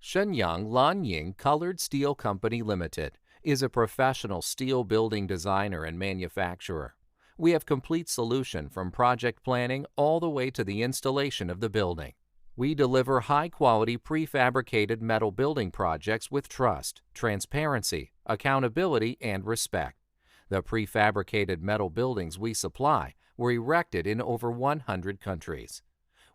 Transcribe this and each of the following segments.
Shenyang Lanying Colored Steel Company Limited is a professional steel building designer and manufacturer. We have complete solution from project planning all the way to the installation of the building. We deliver high-quality prefabricated metal building projects with trust, transparency, accountability, and respect. The prefabricated metal buildings we supply were erected in over 100 countries.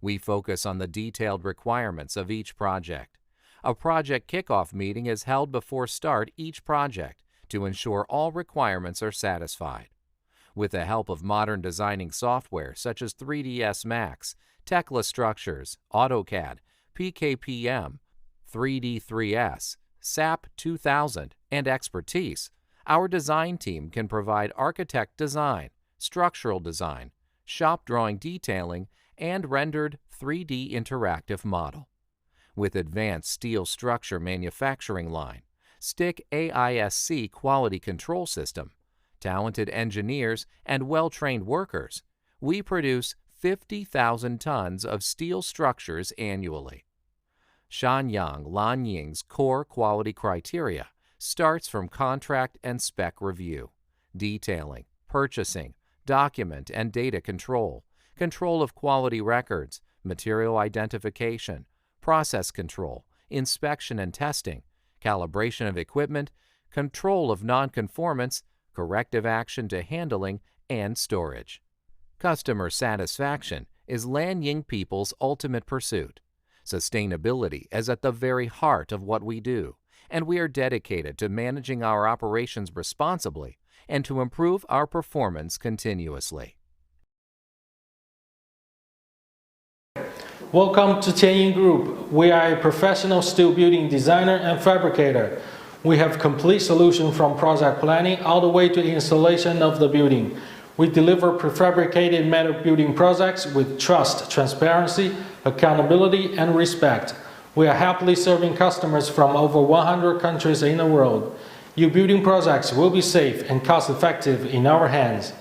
We focus on the detailed requirements of each project. A project kickoff meeting is held before start each project to ensure all requirements are satisfied. With the help of modern designing software such as 3ds Max, Tekla Structures, AutoCAD, PKPM, 3D3S, SAP 2000, and expertise, our design team can provide architect design, structural design, shop drawing detailing, and rendered 3D interactive model. With advanced steel structure manufacturing line, STIC AISC quality control system, talented engineers, and well-trained workers, we produce 50,000 tons of steel structures annually. Shenyang Lanying's core quality criteria starts from contract and spec review, detailing, purchasing, document and data control, control of quality records, material identification, process control, inspection and testing, calibration of equipment, control of nonconformance, corrective action to handling, and storage. Customer satisfaction is Lanying people's ultimate pursuit. Sustainability is at the very heart of what we do, and we are dedicated to managing our operations responsibly and to improve our performance continuously. Welcome to Lanying Group. We are a professional steel building designer and fabricator. We have complete solution from project planning all the way to installation of the building. We deliver prefabricated metal building projects with trust, transparency, accountability, and respect. We are happily serving customers from over 100 countries in the world. Your building projects will be safe and cost-effective in our hands.